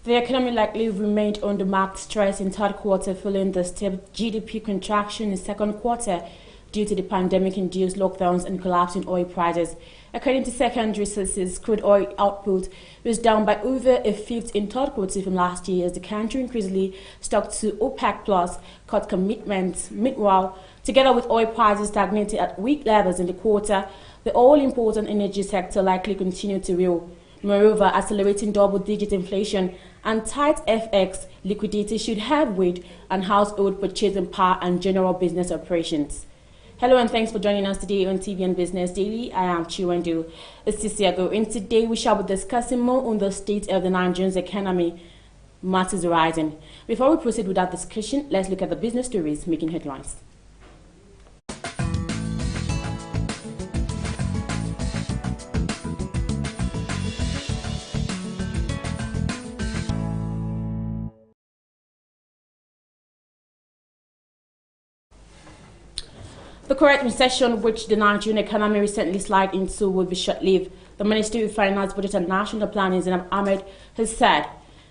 The economy likely remained under marked stress in third quarter following the steep GDP contraction in second quarter due to the pandemic-induced lockdowns and collapsing oil prices. According to secondary sources, crude oil output was down by over a fifth in third quarter from last year as the country increasingly stuck to OPEC Plus cut commitments. Meanwhile, together with oil prices stagnating at weak levels in the quarter, the all-important energy sector likely continued to reel. Moreover, accelerating double-digit inflation and tight FX liquidity should have weighed on household purchasing power and general business operations. Hello and thanks for joining us today on TV and Business Daily. I am Chiwendu Osisiago, and today we shall be discussing more on the state of the Nigerian economy matters arising. Before we proceed with that discussion, let's look at the business stories making headlines. The current recession which the Nigerian economy recently slid into will be short-lived, the Ministry of Finance, Budget and National Planning, Zainab Ahmed, has said.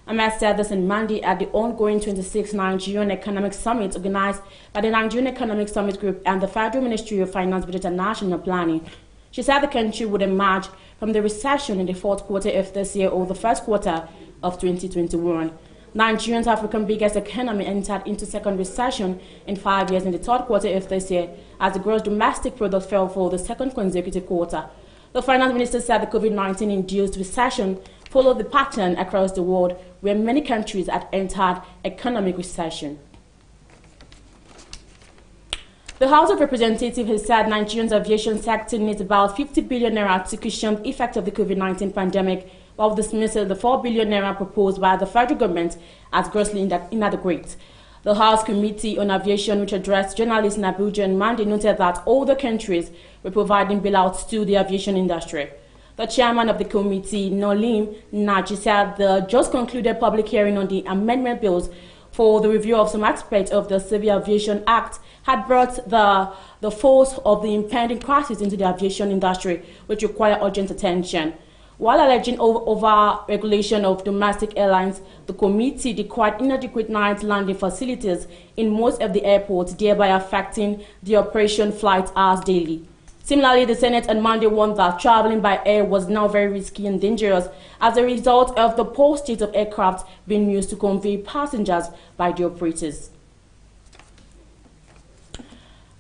Ahmed said this on Monday at the ongoing 26th Nigerian Economic Summit organized by the Nigerian Economic Summit Group and the Federal Ministry of Finance, Budget and National Planning. She said the country would emerge from the recession in the fourth quarter of this year or the first quarter of 2021. Nigeria's African biggest economy entered into second recession in 5 years in the third quarter of this year as the gross domestic product fell for the second consecutive quarter. The finance minister said the COVID-19 induced recession followed the pattern across the world where many countries had entered economic recession. The House of Representatives has said Nigeria's aviation sector needs about 50 billion naira to cushion the effect of the COVID-19 pandemic, while dismissing the 4 billion naira proposed by the federal government as grossly inadequate. The House Committee on Aviation, which addressed journalists in Abuja on Monday, noted that all the countries were providing bailouts to the aviation industry. The chairman of the committee, Nolim Naji, said the just concluded public hearing on the amendment bills for the review of some aspects of the Civil Aviation Act had brought the force of the impending crisis into the aviation industry, which require urgent attention. While alleging over-regulation of domestic airlines, the committee declared inadequate night landing facilities in most of the airports, thereby affecting the operation flight hours daily. Similarly, the Senate on Monday warned that traveling by air was now very risky and dangerous as a result of the poor state of aircraft being used to convey passengers by the operators.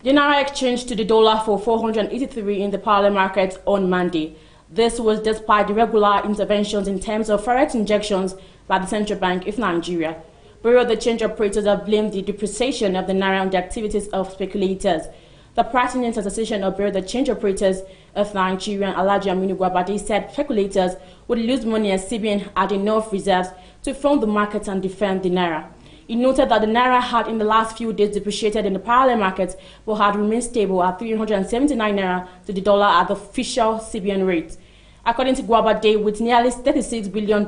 The Naira exchanged to the dollar for 483 in the parallel market on Monday. This was despite the regular interventions in terms of forex injections by the Central Bank of Nigeria. Bureau of the Change operators have blamed the depreciation of the Naira on the activities of speculators. The President Association of Bureau of the Change operators of Nigeria, Alhaji Aminu Gwabade, said speculators would lose money as CBN had enough reserves to fund the market and defend the Naira. He noted that the Naira had in the last few days depreciated in the parallel market but had remained stable at 379 Naira to the dollar at the official CBN rate. According to Gwabade, with nearly $36 billion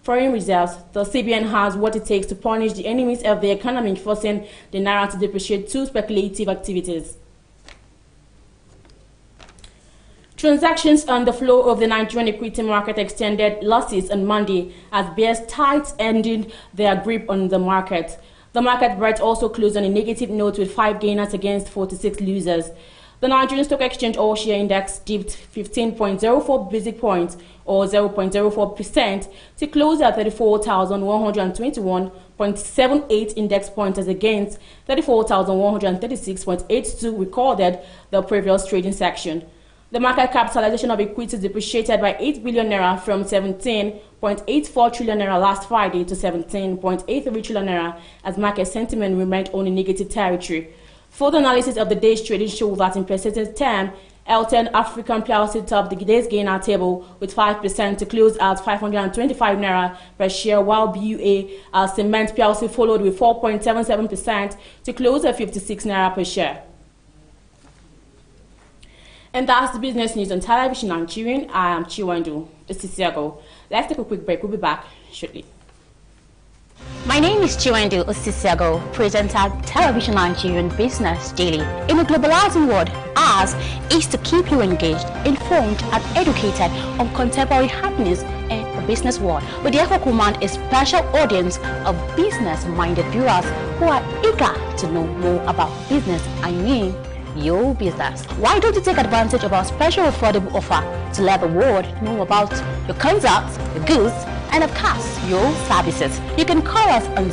foreign reserves, the CBN has what it takes to punish the enemies of the economy, forcing the Naira to depreciate to speculative activities. Transactions on the floor of the Nigerian equity market extended losses on Monday as bears tightened their grip on the market. The market breadth also closed on a negative note with 5 gainers against 46 losers. The Nigerian Stock Exchange All-Share Index dipped 15.04 basic points or 0.04% to close at 34,121.78 index points as against 34,136.82 recorded the previous trading section. The market capitalization of equities depreciated by 8 billion naira from 17.84 trillion naira last Friday to 17.83 trillion naira as market sentiment remained on a negative territory. Further analysis of the day's trading shows that in percentage term, Elton African PLC topped the day's gainer table with 5% to close at 525 naira per share, while BUA Cement PLC followed with 4.77% to close at 56 naira per share. And that's the business news on Television Nigerian. I am Chiwendu Osisiago. Let's take a quick break. We'll be back shortly. My name is Chiwendu Osisiago, presenter Television Nigerian Business Daily. In a globalizing world, ours is to keep you engaged, informed and educated on contemporary happenings in the the business world. We therefore command a special audience of business-minded viewers who are eager to know more about business, your business. Why don't you take advantage of our special affordable offer to let the world know about your concepts, your goods, and of course, your services? You can call us on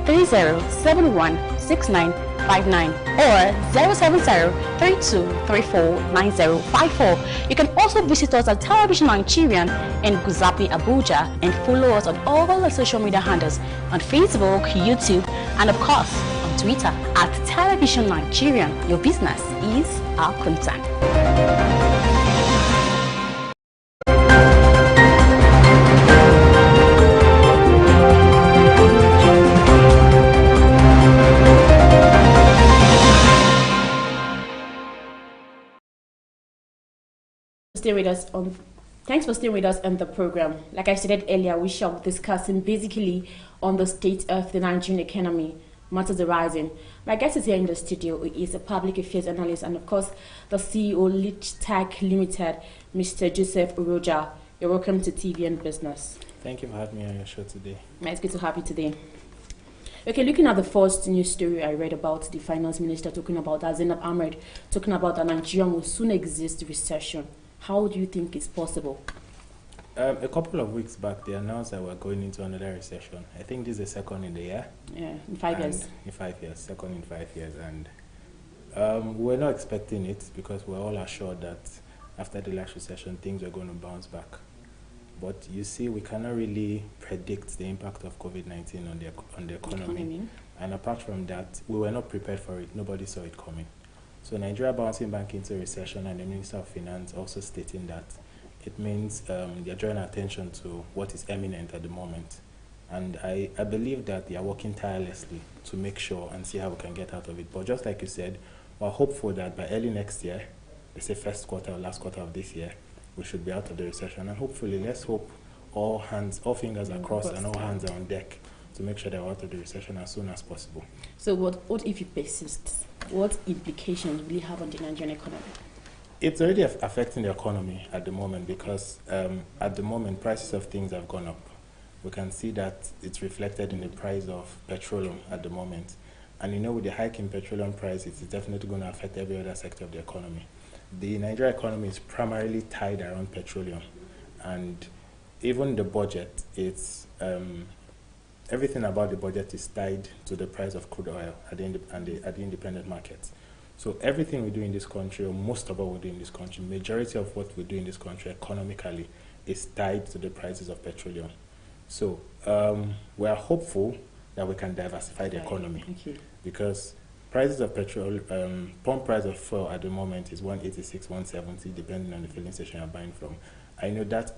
080-3071-6959 or 070-3234-9054. You can also visit us at Television Nigerian in Guzapi, Abuja, and follow us on all the social media handles on Facebook, YouTube, and of course, on Twitter at Television Nigerian. Your business is our concern. Thanks for staying with us on the program. Like I stated earlier, we shall be discussing basically on the state of the Nigerian economy, matters arising. My guest is here in the studio. He is a public affairs analyst and of course the CEO Leach Tech Limited, Mr. Joseph Uroja. You're welcome to TVN Business. Thank you for having me on your show today. It's good to have you today. Okay, looking at the first news story I read about the finance minister talking about Zainab Ahmed, talking about that Nigeria will soon exist recession. How do you think it's possible? A couple of weeks back, they announced that we're going into another recession. I think this is the second in the year. Yeah, in 5 years. In 5 years, second in 5 years. And we're not expecting it because we're all assured that after the last recession, things are going to bounce back. But you see, we cannot really predict the impact of COVID-19 on the economy. And apart from that, we were not prepared for it. Nobody saw it coming. So Nigeria bouncing back into recession, and the Minister of Finance also stating that it means they're drawing attention to what is imminent at the moment. And I believe that they are working tirelessly to make sure and see how we can get out of it. But just like you said, we're hopeful that by early next year, let's say first quarter or last quarter of this year, we should be out of the recession. And hopefully, let's hope all fingers are crossed and all hands are on deck to make sure they're out of the recession as soon as possible. So what if it persists? What implications will it have on the Nigerian economy? It's already affecting the economy at the moment because at the moment prices of things have gone up. We can see that it's reflected in the price of petroleum at the moment. And you know, with the hike in petroleum price, it's definitely going to affect every other sector of the economy. The Nigerian economy is primarily tied around petroleum. And even the budget, it's everything about the budget is tied to the price of crude oil at the independent markets. So everything we do in this country, or most of what we do in this country, majority of what we do in this country economically is tied to the prices of petroleum. So we are hopeful that we can diversify the economy because prices of petrol, pump price of fuel at the moment is 186, 170, depending on the filling station you're buying from. I know that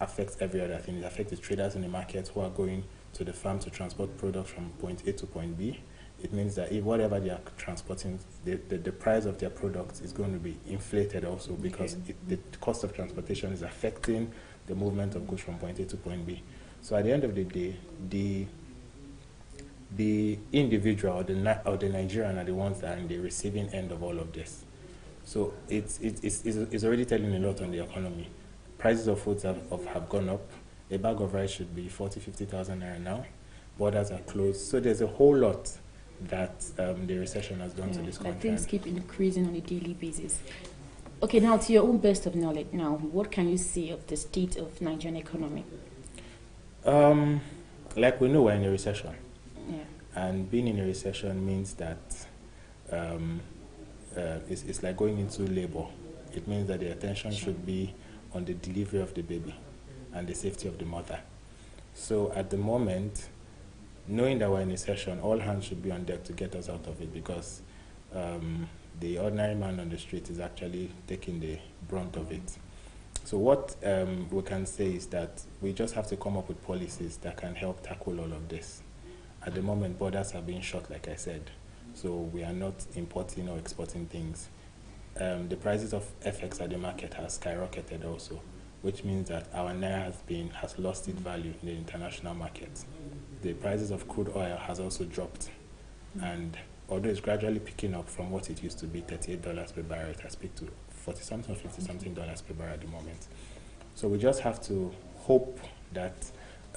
affects every other thing. It affects the traders in the market who are going to the farm to transport products from point A to point B. It means that if whatever they are transporting, the price of their products is going to be inflated also because the cost of transportation is affecting the movement of goods from point A to point B. So at the end of the day, the individual or the Nigerian are the ones that are in the receiving end of all of this. So it's already telling a lot on the economy. Prices of foods have gone up. A bag of rice should be 40,000, 50,000 naira now. Borders are closed. So there's a whole lot that the recession has done to this country. Things keep increasing on a daily basis. Okay, now to your own best of knowledge, now what can you say of the state of Nigerian economy? Like we know, we're in a recession. Yeah. And being in a recession means that it's like going into labor. It means that the attention should be on the delivery of the baby and the safety of the mother. So at the moment, knowing that we're in a recession, all hands should be on deck to get us out of it because the ordinary man on the street is actually taking the brunt of it. So what we can say is that we just have to come up with policies that can help tackle all of this. At the moment, borders are being shut, like I said, so we are not importing or exporting things. The prices of FX at the market has skyrocketed also, which means that our naira has lost its value in the international market. The prices of crude oil has also dropped, and although it's gradually picking up from what it used to be, $38 per barrel, it has peaked to 40-something or $50-something per barrel at the moment. So we just have to hope that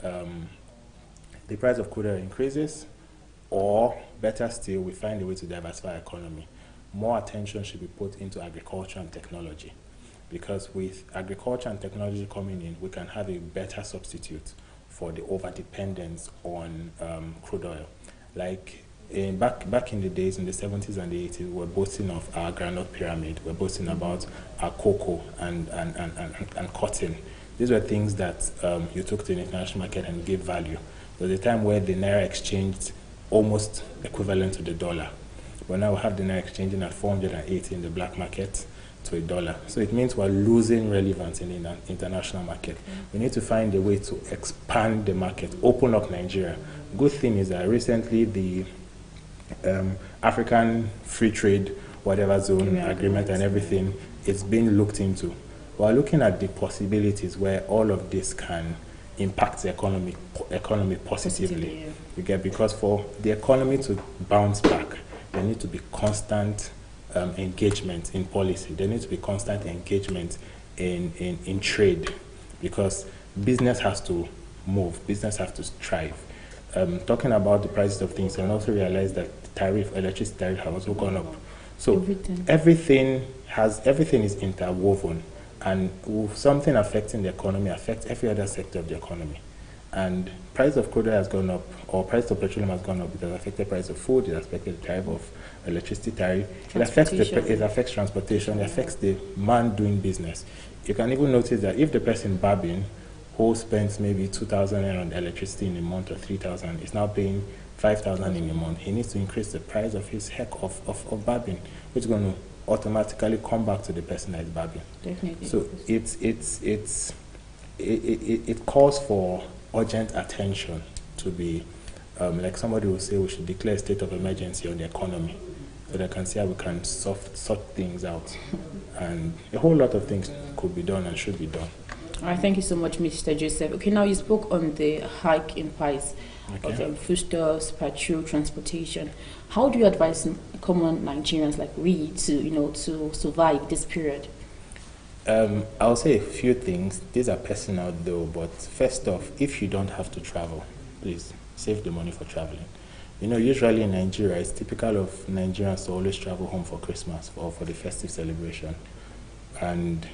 the price of crude oil increases, or better still, we find a way to diversify our economy. More attention should be put into agriculture and technology, because with agriculture and technology coming in, we can have a better substitute for the over-dependence on crude oil. Like back in the days, in the 70s and the 80s, we're boasting of our groundnut pyramid, we're boasting about our cocoa and cotton. These were things that you took to the international market and gave value. There was a time where the Naira exchanged almost equivalent to the dollar. But now we have the Naira exchanging at 480 in the black market to a dollar. So it means we're losing relevance in the international market. We need to find a way to expand the market, open up Nigeria. Good thing is that recently the African Free Trade, whatever zone agreement and everything, it's been looked into. We're looking at the possibilities where all of this can impact the economy positively. Yeah. You get, because for the economy to bounce back, there need to be constant engagement in policy. There needs to be constant engagement in trade, because business has to move, business has to strive. Talking about the prices of things, and also realize that electricity tariff has also gone up. So everything is interwoven, and something affecting the economy affects every other sector of the economy. And price of crude oil has gone up, or price of petroleum has gone up. It has affected the price of food, it has affected the tariff of electricity tariff, it affects transportation, it affects the man doing business. You can even notice that if the person barbing, who spends maybe 2,000 on electricity in a month or 3,000, is now paying 5,000 in a month, he needs to increase the price of his of barbing, which is going to automatically come back to the person that is barbing. Definitely. So it calls for urgent attention to be, like somebody will say, we should declare a state of emergency on the economy, so they can see how we can sort things out. And a whole lot of things could be done and should be done. All right, thank you so much, Mr. Joseph. Okay, now you spoke on the hike in price of foodstuffs, petrol, transportation. How do you advise common Nigerians like we to survive this period? I'll say a few things. These are personal though, but first off, if you don't have to travel, please save the money for traveling. Usually in Nigeria, it's typical of Nigerians to always travel home for Christmas or for the festive celebration. And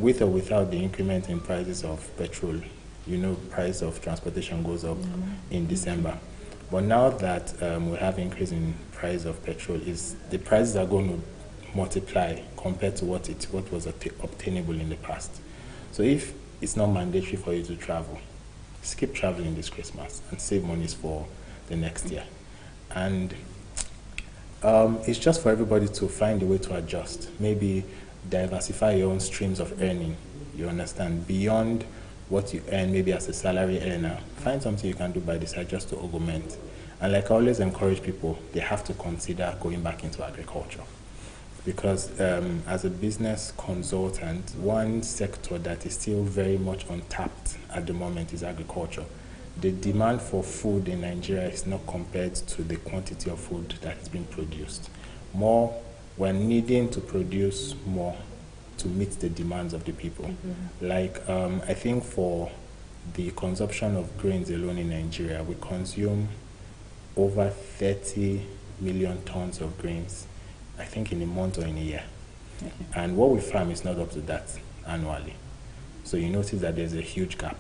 with or without the increment in prices of petrol, price of transportation goes up in December. But now that we have increase in price of petrol, the prices are going to multiply compared to what was obtainable in the past. So if it's not mandatory for you to travel, skip traveling this Christmas and save monies for the next year. And it's just for everybody to find a way to adjust. Maybe diversify your own streams of earning, you understand, beyond what you earn maybe as a salary earner. Find something you can do by the side just to augment. And like I always encourage people, they have to consider going back into agriculture. Because as a business consultant, one sector that is still very much untapped at the moment is agriculture. The demand for food in Nigeria is not compared to the quantity of food that is being produced. We're needing to produce more to meet the demands of the people. Like, I think for the consumption of grains alone in Nigeria, we consume over 30 million tons of grains, I think in a month or in a year. And what we farm is not up to that annually. So you notice that there's a huge gap.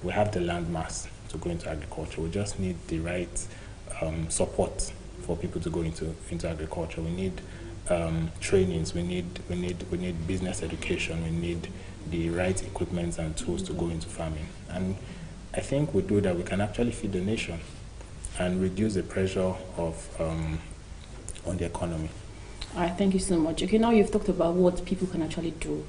We have the land mass to go into agriculture. We just need the right support for people to go into agriculture. We need trainings, we need business education, we need the right equipment and tools to go into farming. And I think we do that, we can actually feed the nation and reduce the pressure on the economy. All right, thank you so much. Okay, now you've talked about what people can actually do,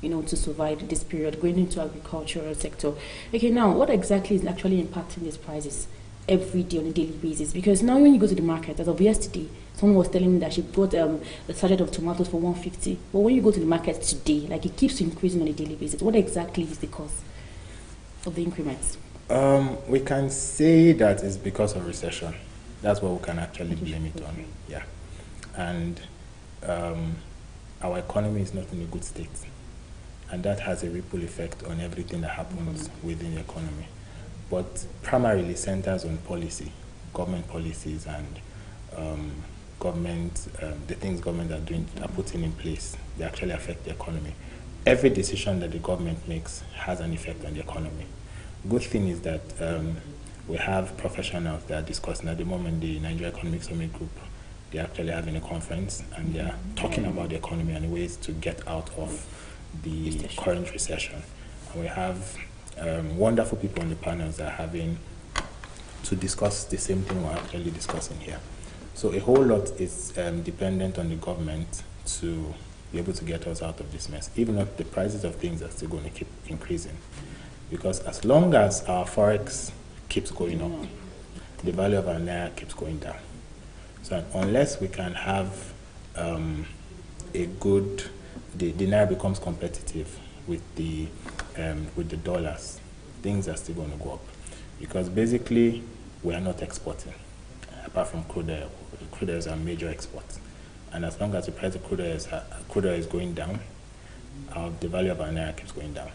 to survive this period, going into agricultural sector. Okay, now what exactly is actually impacting these prices every day on a daily basis? Because now when you go to the market, as of yesterday, someone was telling me that she bought a sachet of tomatoes for 150. But when you go to the market today, like it keeps increasing on a daily basis. What exactly is the cause of the increments? We can say that it's because of recession. That's what we can actually blame it on. Yeah. And our economy is not in a good state. and that has a ripple effect on everything that happens within the economy. But primarily centers on policy, government policies, and the things government are putting in place. They actually affect the economy. Every decision that the government makes has an effect on the economy. Good thing is that we have professionals that are discussing at the moment. The Nigeria Economic Summit Group, they're actually having a conference, and they're talking about the economy and ways to get out of the current recession. And we have wonderful people on the panels that are having to discuss the same thing we're actually discussing here. So a whole lot is dependent on the government to be able to get us out of this mess. Even if the prices of things are still going to keep increasing. Because as long as our forex keeps going up, the value of our naira keeps going down. So unless we can have the naira becomes competitive with the dollars, things are still going to go up. Because basically, we are not exporting, apart from crude oil. Crude oil is our major export. And as long as the price of crude oil is going down, the value of our naira keeps going down.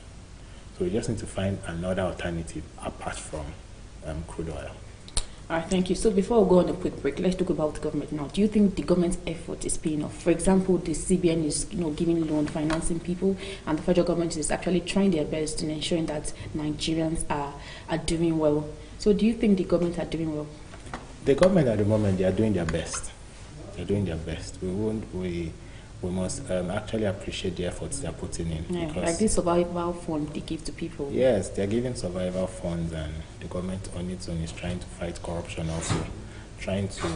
So we just need to find another alternative apart from crude oil. All right, thank you. So before we go on a quick break, let's talk about the government now. Do you think the government's effort is paying off? For example, the CBN is giving loan, financing people, and the federal government is actually trying their best in ensuring that Nigerians are doing well. So do you think the government are doing well? The government at the moment, they are doing their best. They're doing their best. We must actually appreciate the efforts they're putting in. Yeah, like this survival fund they give to people. Yes, they're giving survival funds, and the government on its own is trying to fight corruption also, trying to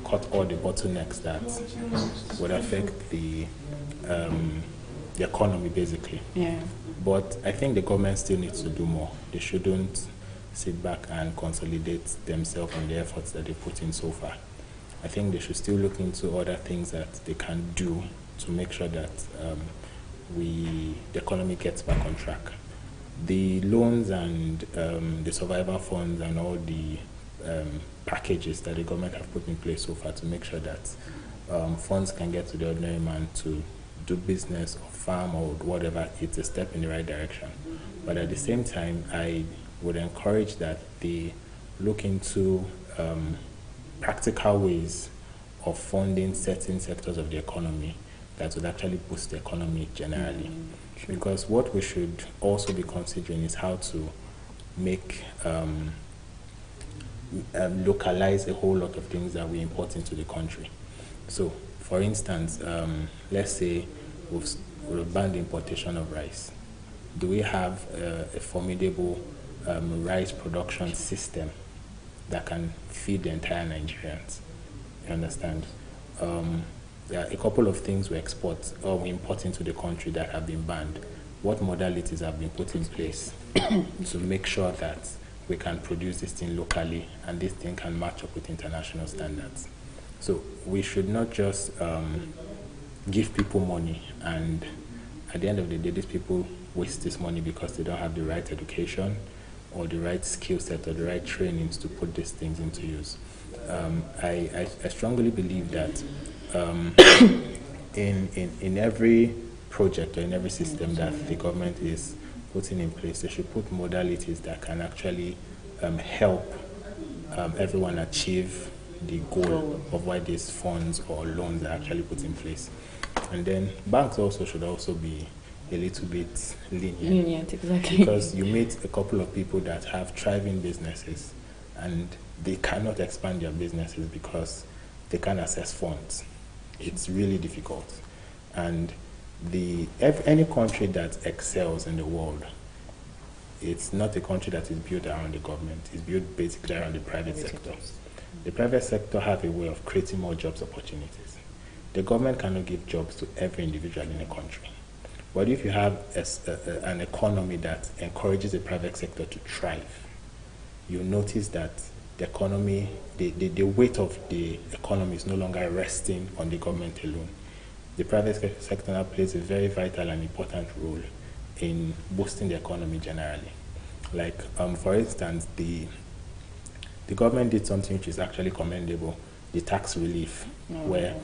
cut all the bottlenecks that would affect the economy, basically. Yeah. But I think the government still needs to do more. They shouldn't sit back and consolidate themselves on the efforts that they put in so far. I think they should still look into other things that they can do to make sure that the economy gets back on track. The loans and the survival funds and all the packages that the government have put in place so far to make sure that funds can get to the ordinary man to do business or farm or whatever, it's a step in the right direction. But at the same time, I would encourage that they look into practical ways of funding certain sectors of the economy that would actually boost the economy generally. Because what we should also be considering is how to make localize a whole lot of things that we import into the country. So, for instance, let's say we've banned the importation of rice. Do we have a formidable rice production system that can feed the entire Nigerians? You understand? There are a couple of things we export or we import into the country that have been banned. What modalities have been put in place to make sure that we can produce this thing locally and this thing can match up with international standards? So we should not just give people money, and at the end of the day, these people waste this money because they don't have the right education or the right skill set or the right trainings to put these things into use. I strongly believe that in every project or in every system that the government is putting in place, they should put modalities that can actually help everyone achieve the goal of why these funds or loans are actually put in place. And then banks also should also be a little bit lenient. Exactly. Because you meet a couple of people that have thriving businesses and they cannot expand their businesses because they can't access funds. It's really difficult. And any country that excels in the world, it's not a country that is built around the government. It's built basically around the private sector. The private sector have a way of creating more jobs opportunities. The government cannot give jobs to every individual in a country. But if you have an economy that encourages the private sector to thrive, you notice that the economy, the weight of the economy is no longer resting on the government alone. The private sector now plays a very vital and important role in boosting the economy generally. Like, for instance, the government did something which is actually commendable, the tax relief, where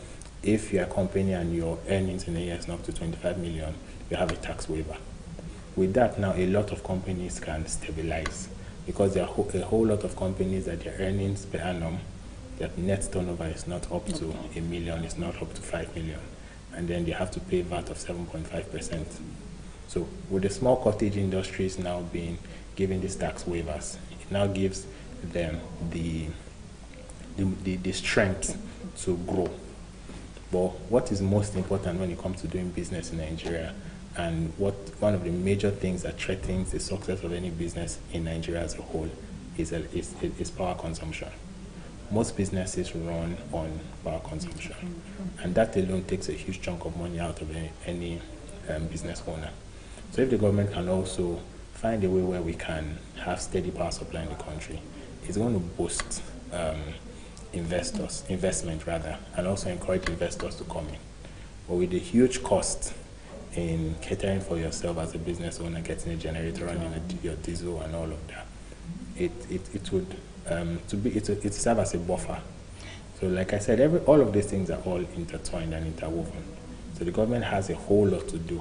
if you're a company and your earnings in a year is up to 25 million, you have a tax waiver. With that now, a lot of companies can stabilize, because there are a whole lot of companies that their earnings per annum, their net turnover is not up to $1 million, it's not up to 5 million. And then they have to pay VAT of 7.5%. So with the small cottage industries now being given these tax waivers, it now gives them the strength to grow. But what is most important when it comes to doing business in Nigeria, and one of the major things that threatens the success of any business in Nigeria as a whole is power consumption. Most businesses run on power consumption, and that alone takes a huge chunk of money out of any business owner. So if the government can also find a way where we can have steady power supply in the country, it's going to boost investment, and also encourage investors to come in. But with the huge cost in catering for yourself as a business owner, getting a generator running, your diesel and all of that, it would serve as a buffer. So like I said, all of these things are all intertwined and interwoven. So the government has a whole lot to do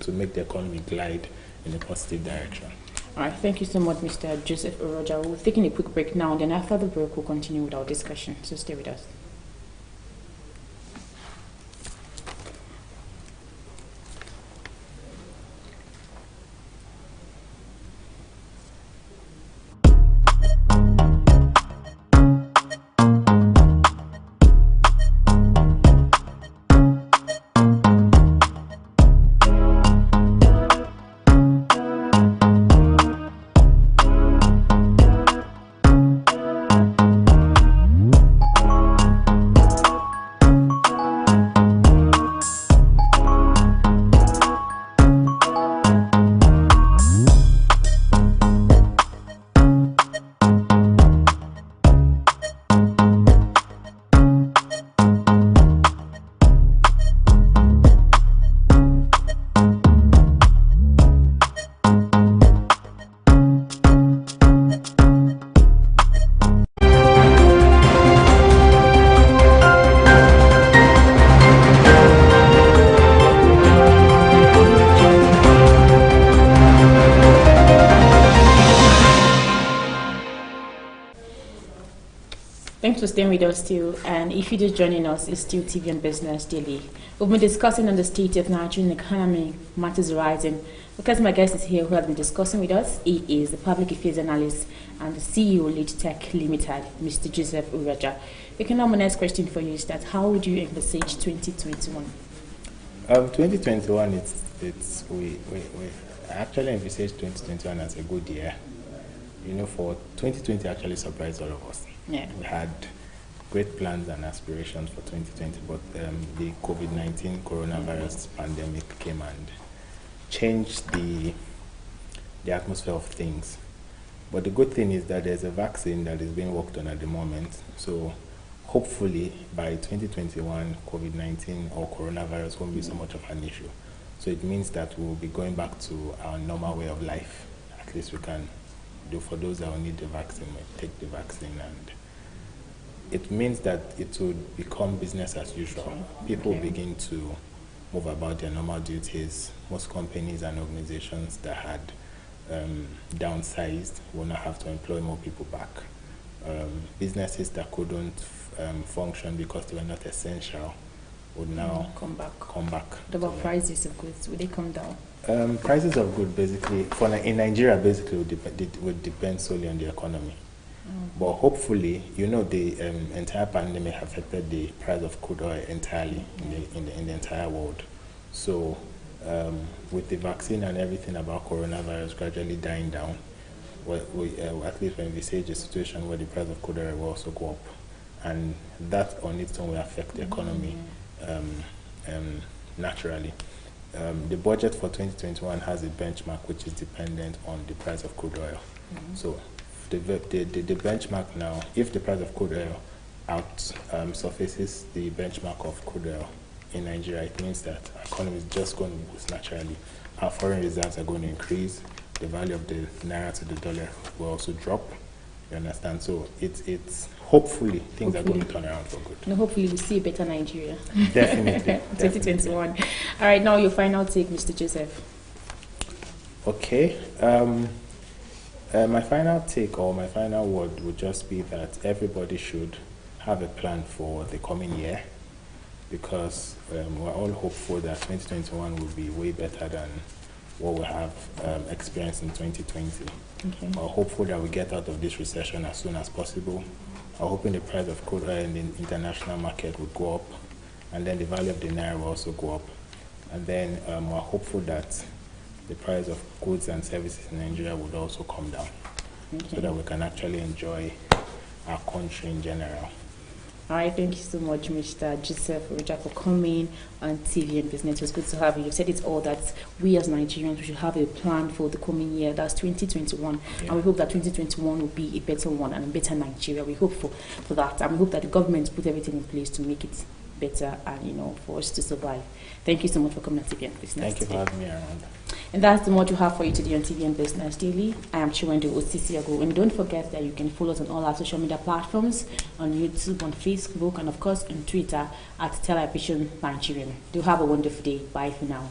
to make the economy glide in a positive direction. All right, thank you so much, Mr. Joseph Uroja. We're taking a quick break now, and then after the break, we'll continue with our discussion. So stay with us. Thanks for staying with us still, and if you're just joining us, it's still TVN Business Daily. We've been discussing on the state of Nigerian economy, matters arising. Because my guest is here who has been discussing with us, he is the public affairs analyst and the CEO Lead Tech Limited, Mr. Joseph Uroja. Okay, now my next question for you is that how would you envisage 2021? 2021, we actually envisage 2021 as a good year. You know, for 2020 actually surprised all of us. Yeah. We had great plans and aspirations for 2020, but the COVID-19 coronavirus pandemic came and changed the atmosphere of things. But the good thing is that there's a vaccine that is being worked on at the moment. So hopefully by 2021, COVID-19 or coronavirus won't be so much of an issue. So it means that we'll be going back to our normal way of life. At least we can do. For those that will need the vaccine, we take the vaccine, and it means that it will become business as usual. People will begin to move about their normal duties. Most companies and organizations that had downsized will not have to employ more people back. Businesses that couldn't function because they were not essential would now come back. What about prices of goods? Will they come down? Prices of goods basically, in Nigeria, basically would depend solely on the economy. But hopefully, you know, the entire pandemic affected the price of crude oil entirely in the entire world. So with the vaccine and everything about coronavirus gradually dying down, at least when we see a situation where the price of crude oil will also go up, and that on its own will affect the economy naturally. The budget for 2021 has a benchmark which is dependent on the price of crude oil. So the benchmark now, if the price of crude oil surfaces the benchmark of crude oil in Nigeria, it means that our economy is just going to boost naturally. Our foreign reserves are going to increase. The value of the naira to the dollar will also drop. You understand? So it's hopefully things are going to turn around for good. No, hopefully we see a better Nigeria. Definitely. 2021. All right, now your final take, Mr. Joseph. Okay. My final take or my final word would just be that everybody should have a plan for the coming year, because we're all hopeful that 2021 will be way better than what we have experienced in 2020. Okay. We're hopeful that we get out of this recession as soon as possible. We're hoping the price of crude oil in the international market will go up, and then the value of the naira will also go up. And then we're hopeful that the price of goods and services in Nigeria would also come down, so that we can actually enjoy our country in general. All right, thank you so much, Mr. Joseph Oroja, for coming on TVN Business. It was good to have you. You've said it all, that we as Nigerians, we should have a plan for the coming year. That's 2021. Yeah. And we hope that 2021 will be a better one and a better Nigeria. We hope for that. And we hope that the government put everything in place to make it better and, for us to survive. Thank you so much for coming on TVN Business. Thank you for having me around. And that's the much we have for you today on TVN Business Daily. I am Chiwendo Osisiago, and don't forget that you can follow us on all our social media platforms, on YouTube, on Facebook, and of course on Twitter at Television Nigerian. Do have a wonderful day. Bye for now.